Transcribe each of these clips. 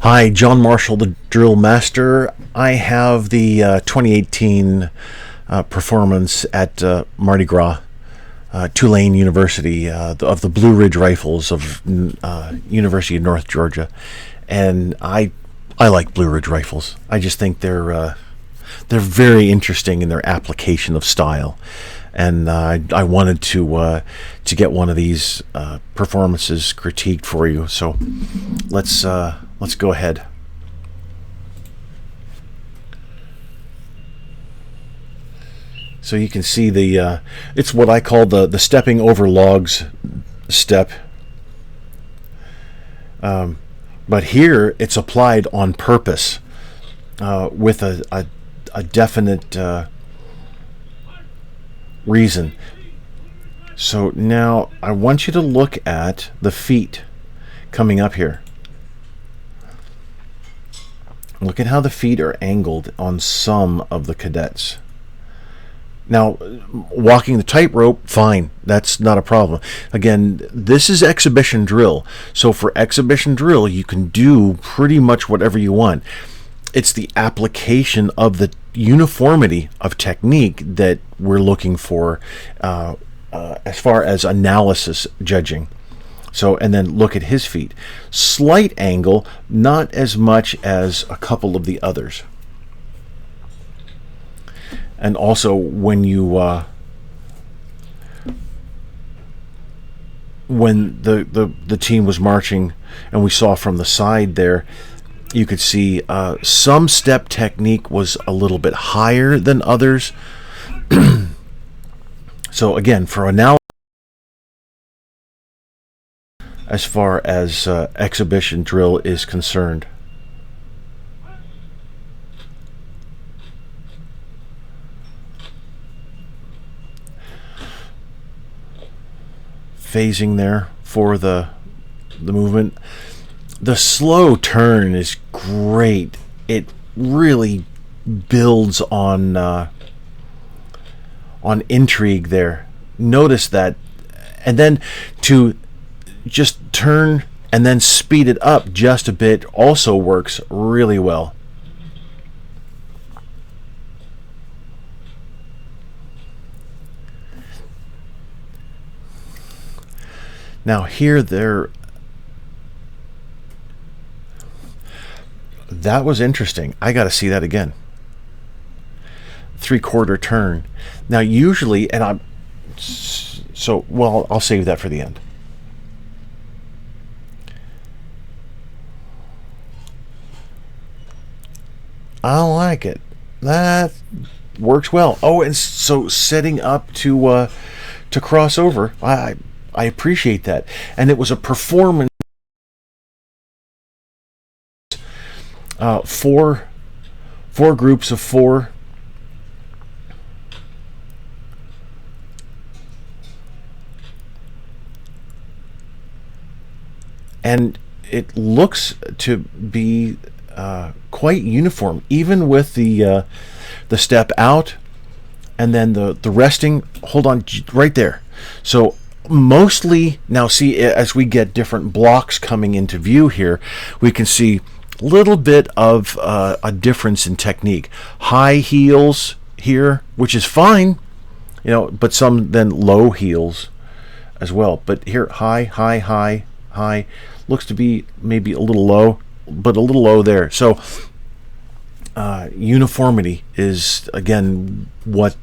Hi, John Marshall, the DrillMaster. I have the 2018 performance at Mardi Gras, Tulane University, of the Blue Ridge Rifles of University of North Georgia, and I like Blue Ridge Rifles. I just think they're very interesting in their application of style, and I wanted to get one of these performances critiqued for you. So let's go ahead. So you can see it's what I call the stepping over logs step. But here it's applied on purpose with a definite reason. So now I want you to look at the feet coming up here. Look at how the feet are angled on some of the cadets. Now, walking the tightrope, fine. That's not a problem. Again, this is exhibition drill. So for exhibition drill, you can do pretty much whatever you want. It's the application of the uniformity of technique that we're looking for as far as analysis judging. So, and then look at his feet. Slight angle, not as much as a couple of the others. And also, when you when the team was marching, and we saw from the side there, you could see some step technique was a little bit higher than others. So again, for analysis, as far as exhibition drill is concerned. Phasing there for the movement. The slow turn is great. It really builds on intrigue there. Notice that, and then to just turn and then speed it up just a bit also works really well. Now here, that was interesting. I got to see that again. 3/4 turn. Now usually, well, I'll save that for the end. I like it. That works well. Oh, and so setting up to cross over, I appreciate that. And it was a performance. Four groups of 4. And it looks to be quite uniform, even with the step out and then the resting. Hold on, right there. So mostly now, see, as we get different blocks coming into view here, we can see a little bit of a difference in technique. High heels here, which is fine, but some then low heels as well. But here, high, high, high, high, looks to be maybe a little low, but a little low there. So uniformity is, again, what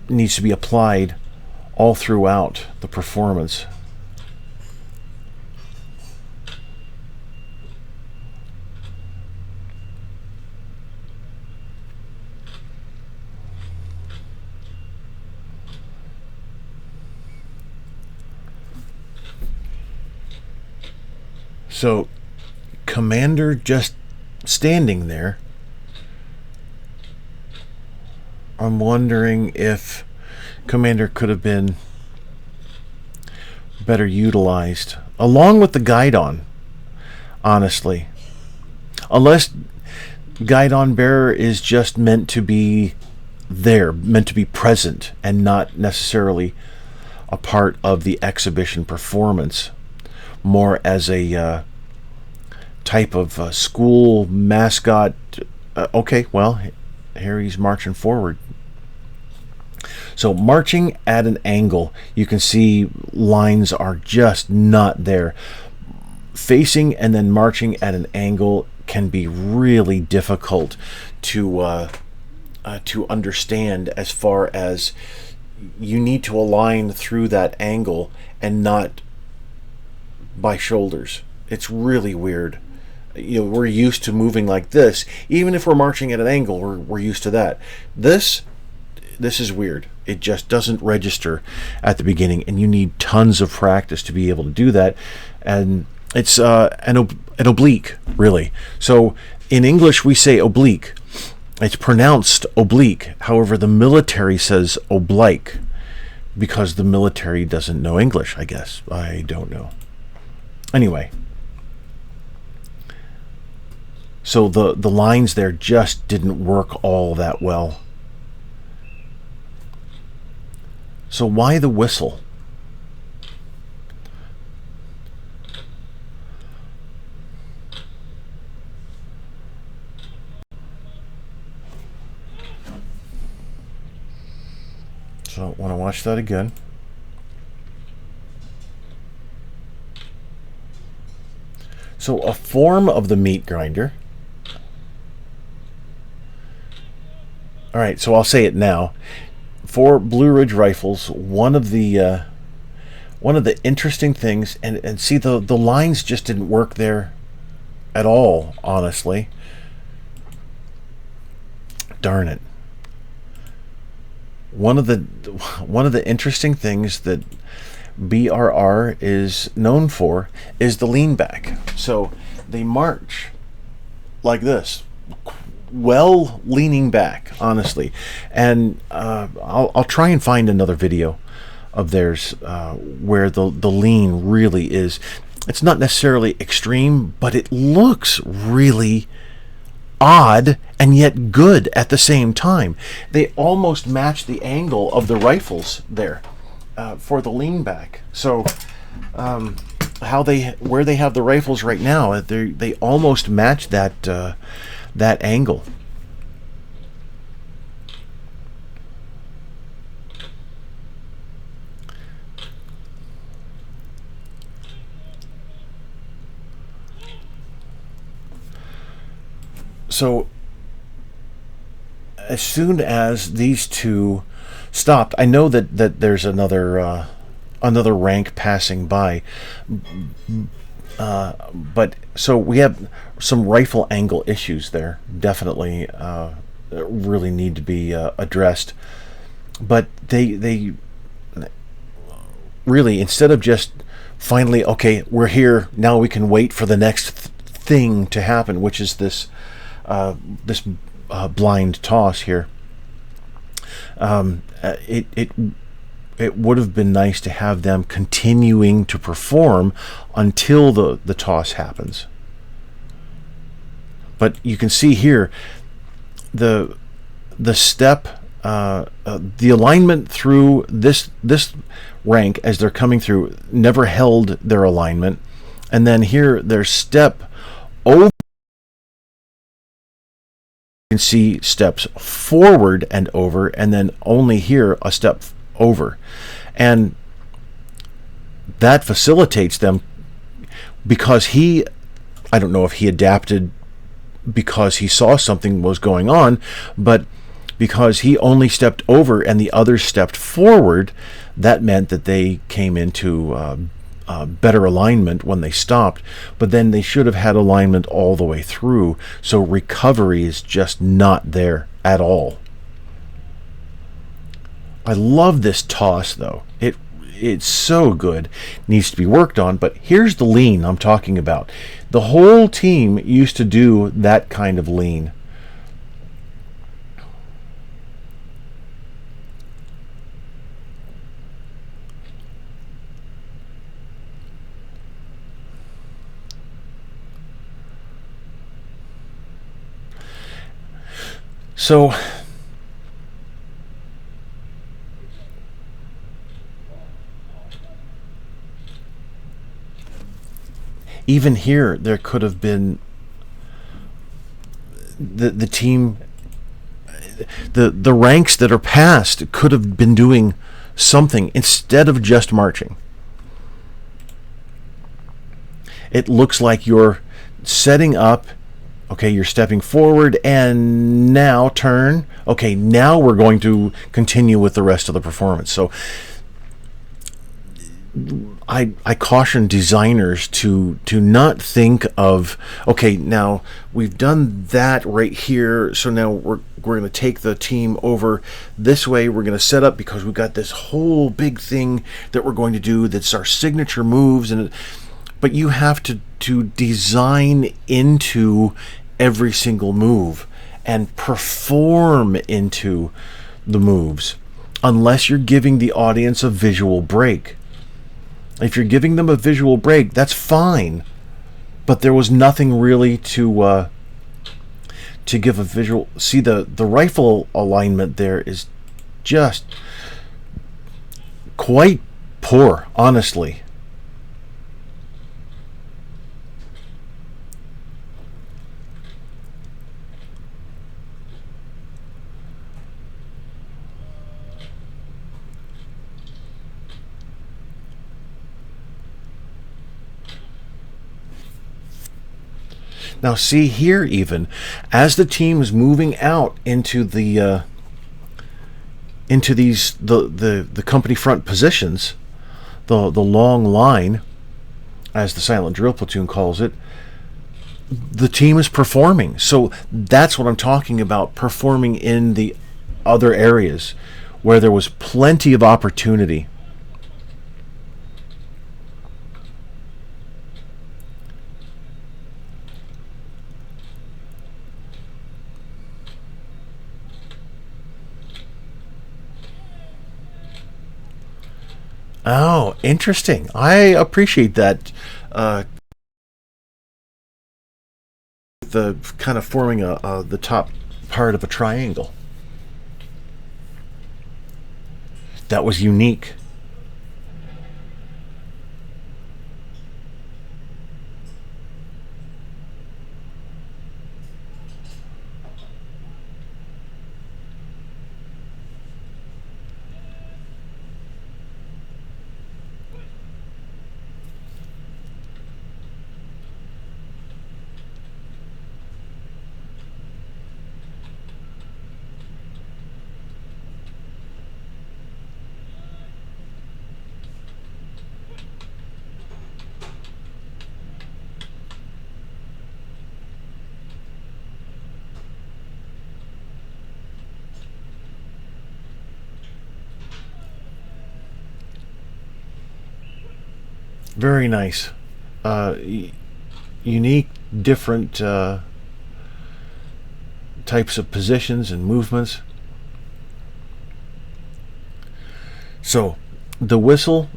needs to be applied all throughout the performance. So Commander just standing there. I'm wondering if Commander could have been better utilized, along with the guidon, honestly. Unless guidon bearer is just meant to be there, meant to be present, and not necessarily a part of the exhibition performance, more as a type of school mascot. Okay, well, here he's marching forward. So marching at an angle, you can see lines are just not there. Facing and then marching at an angle can be really difficult to understand, as far as you need to align through that angle and not by shoulders. It's really weird. We're used to moving like this. Even if we're marching at an angle, we're used to that. This is weird. It just doesn't register at the beginning, and you need tons of practice to be able to do that. And it's an oblique, really. So in English we say oblique. It's pronounced oblique. However, the military says oblique because the military doesn't know English, I guess. I don't know. Anyway, so the lines there just didn't work all that well. So why the whistle? So I want to watch that again. So a form of the meat grinder. All right, so I'll say it now. For Blue Ridge rifles, one of the interesting things, and see, the lines just didn't work there at all, honestly. Darn it. One of the interesting things that BRR is known for is the lean back. So they march like this, well leaning back, honestly. And I'll try and find another video of theirs where the lean really is. It's not necessarily extreme, but it looks really odd and yet good at the same time. They almost match the angle of the rifles there for the lean back. So where they have the rifles right now, they almost match that angle. So as soon as these two stopped, I know that there's another rank passing by, but so we have some rifle angle issues there. Definitely really need to be addressed. But they really, instead of just finally, okay, we're here now, we can wait for the next thing to happen, which is this blind toss here. It would have been nice to have them continuing to perform until the toss happens. But you can see here the step, the alignment through this rank as they're coming through never held their alignment, and then here their step over. You can see steps forward and over, and then only here a step over, and that facilitates them because I don't know if he adapted because he saw something was going on, but because he only stepped over and the others stepped forward, that meant that they came into better alignment when they stopped, but then they should have had alignment all the way through, so recovery is just not there at all. I love this toss though. It's so good. Needs to be worked on, but here's the lean I'm talking about. The whole team used to do that kind of lean. So Even here, there could have been the team, the ranks that are past could have been doing something instead of just marching. It looks like you're setting up. Okay, you're stepping forward and now turn. Okay, now we're going to continue with the rest of the performance. So I caution designers to not think of, okay, now we've done that right here, so now we're going to take the team over this way. We're going to set up because we've got this whole big thing that we're going to do that's our signature moves, but you have to design into every single move and perform into the moves, unless you're giving the audience a visual break. If you're giving them a visual break, that's fine, but there was nothing really to give a visual. See, the rifle alignment there is just quite poor, honestly. Now see here, even as the team is moving out into the company front positions, the long line, as the silent drill platoon calls it, the team is performing. So that's what I'm talking about, performing in the other areas where there was plenty of opportunity. Oh, interesting. I appreciate that. The kind of forming the top part of a triangle. That was unique. Very nice. Unique, different types of positions and movements. So the whistle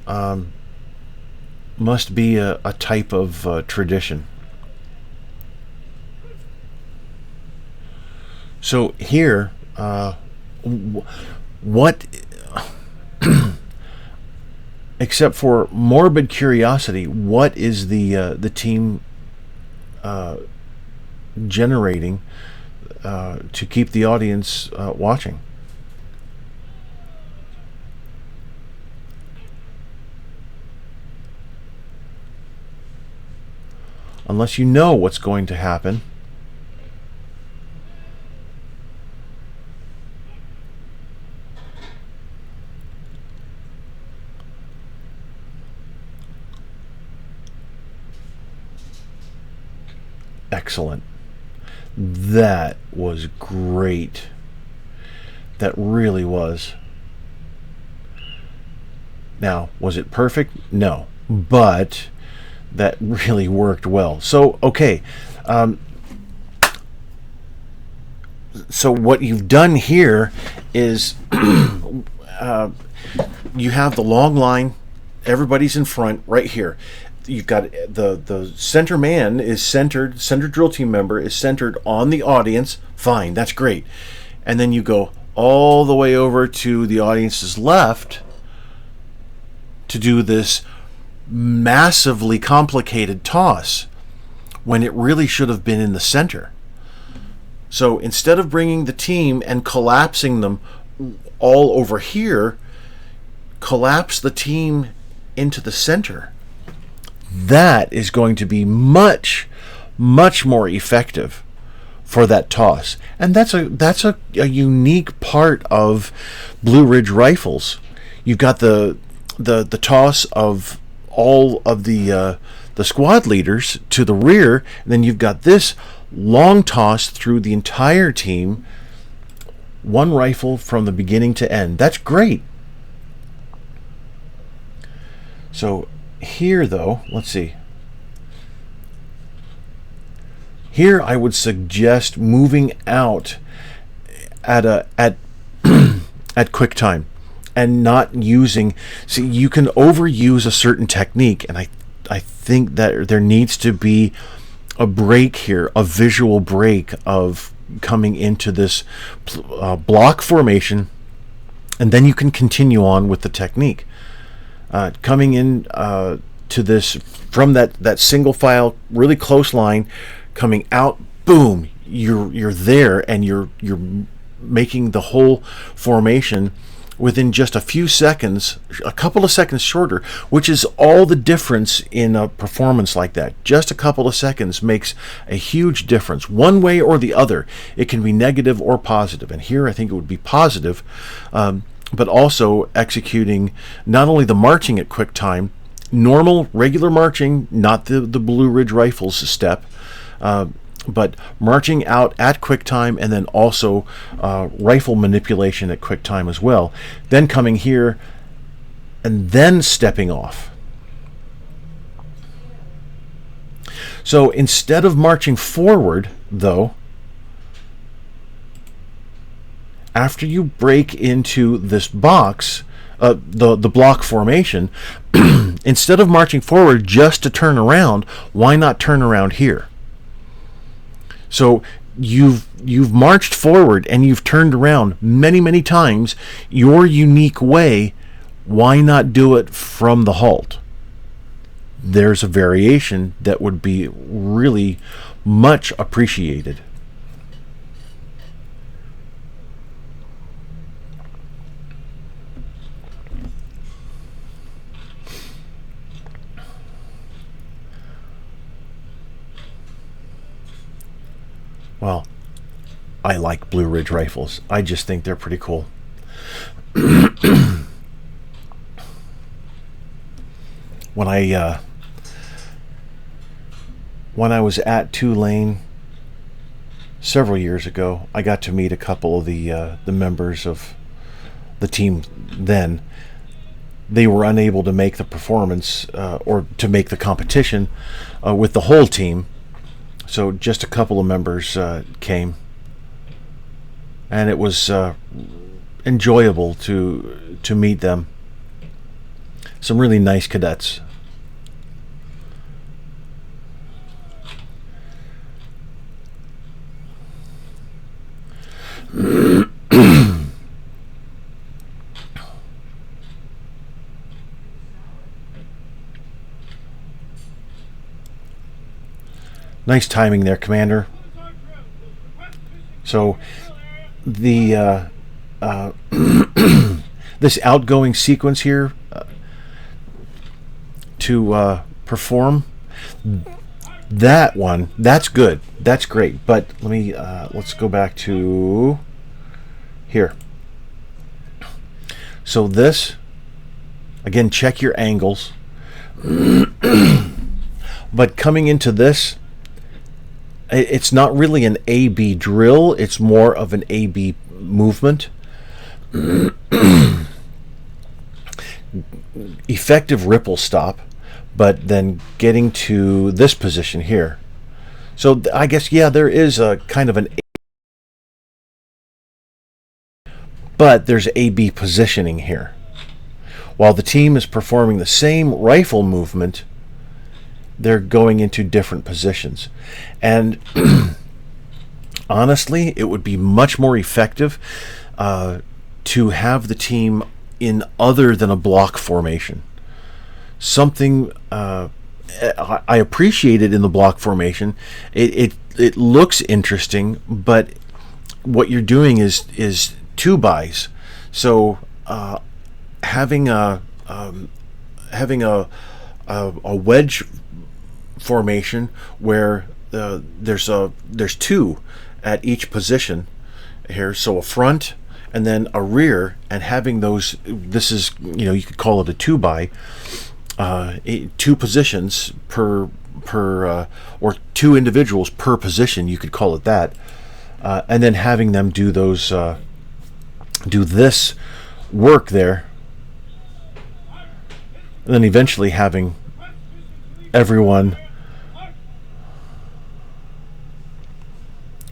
must be a type of tradition. So here, what except for morbid curiosity, what is the team generating to keep the audience watching? Unless you know what's going to happen. Excellent. That was great. That really was. Now, was it perfect? No. But that really worked well. So, okay. So what you've done here is you have the long line. Everybody's in front right here. You've got the center man is centered, center drill team member is centered on the audience. Fine, that's great. And then you go all the way over to the audience's left to do this massively complicated toss when it really should have been in the center. So instead of bringing the team and collapsing them all over here, collapse the team into the center. That is going to be much, much more effective for that toss. And that's a unique part of Blue Ridge rifles. You've got the toss of all of the squad leaders to the rear, and then you've got this long toss through the entire team, one rifle from the beginning to end. That's great. So here though, let's see. Here I would suggest moving out at at QuickTime and not using. See, you can overuse a certain technique, and I think that there needs to be a break here, a visual break of coming into this block formation, and then you can continue on with the technique. Coming in to this from that single file, really close line, coming out, boom, you're there, and you're making the whole formation within just a few seconds, a couple of seconds shorter, which is all the difference in a performance like that. Just a couple of seconds makes a huge difference, one way or the other. It can be negative or positive, and here I think it would be positive, but also executing not only the marching at QuickTime, normal, regular marching, not the Blue Ridge Rifles step, but marching out at QuickTime, and then also rifle manipulation at QuickTime as well. Then coming here and then stepping off. So instead of marching forward, though, after you break into this box, the block formation, instead of marching forward just to turn around, why not turn around here? So you've marched forward and you've turned around many times your unique way. Why not do it from the halt? There's a variation that would be really much appreciated. Well, I like Blue Ridge rifles. I just think they're pretty cool. When I was at Tulane several years ago, I got to meet a couple of the members of the team then. They were unable to make the performance or to make the competition with the whole team. So just a couple of members came, and it was enjoyable to meet them. Some really nice cadets. Nice timing there, Commander. So the this outgoing sequence here to perform that one, that's good, that's great. But let me let's go back to here. So this, again, check your angles. But coming into this, it's not really an A-B drill, it's more of an A-B movement. Effective ripple stop, but then getting to this position here. So I guess, yeah, there is a kind of an but there's A-B positioning here. While the team is performing the same rifle movement, they're going into different positions. And honestly, it would be much more effective to have the team in other than a block formation. something I appreciate it in the block formation. It looks interesting, but what you're doing is 2-bys. So having a wedge formation where there's 2 at each position here, so a front and then a rear, and having those, this is, you could call it a 2-by, 2 positions per or 2 individuals per position, you could call it that, and then having them do those do this work there, and then eventually having everyone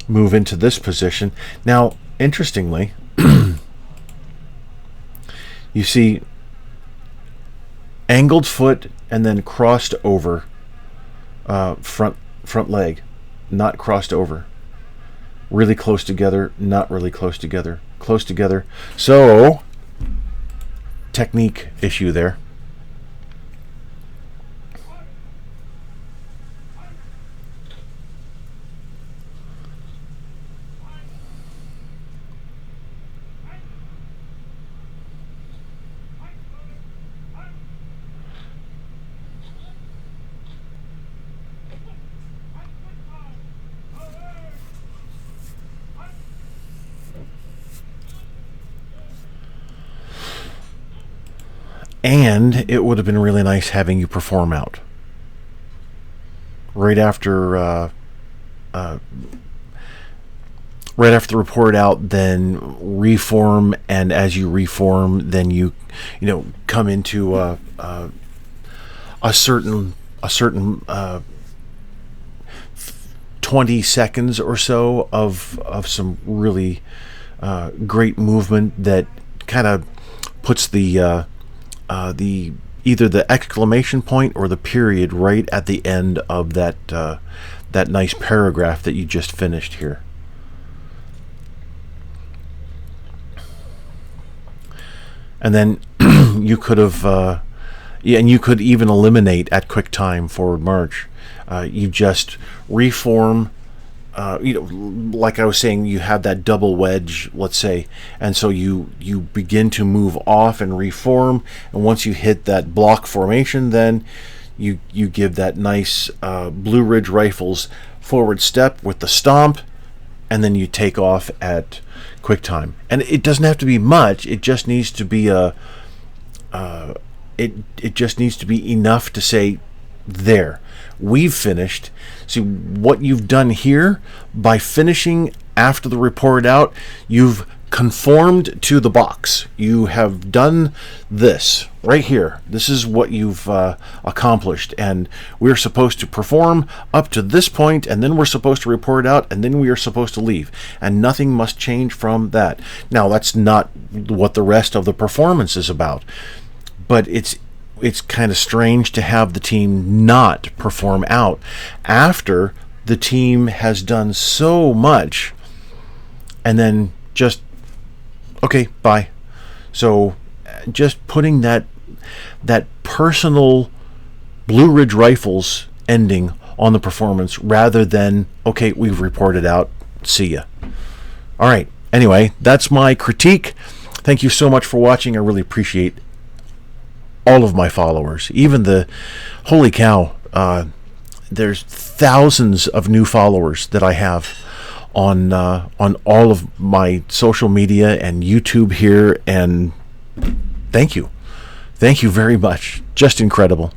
move into this position. Now, interestingly, you see angled foot and then crossed over front leg, not crossed over. Really close together, not really close together, close together. So, technique issue there. And it would have been really nice having you perform out right after the report out, then reform, and as you reform, then you come into a certain 20 seconds or so of some really great movement that kind of puts the either the exclamation point or the period right at the end of that nice paragraph that you just finished here. And then you could have and you could even eliminate at QuickTime forward march. You just reform. Like I was saying, you have that double wedge, let's say, and so you begin to move off and reform, and once you hit that block formation, then you give that nice Blue Ridge Rifles forward step with the stomp, and then you take off at QuickTime. And it doesn't have to be much. It just needs to be it just needs to be enough to say, there, we've finished. See what you've done here by finishing after the report out. You've conformed to the box. You have done this right here. This is what you've accomplished, and we're supposed to perform up to this point, and then we're supposed to report out, and then we are supposed to leave, and nothing must change from that. Now, that's not what the rest of the performance is about, but it's kind of strange to have the team not perform out after the team has done so much, and then just, okay, bye. So just putting that personal Blue Ridge Rifles ending on the performance rather than, okay, we've reported out, see ya. All right, anyway, that's my critique. Thank you so much for watching. I really appreciate all of my followers, even the, holy cow, there's thousands of new followers that I have on all of my social media and YouTube here, and thank you very much. Just incredible.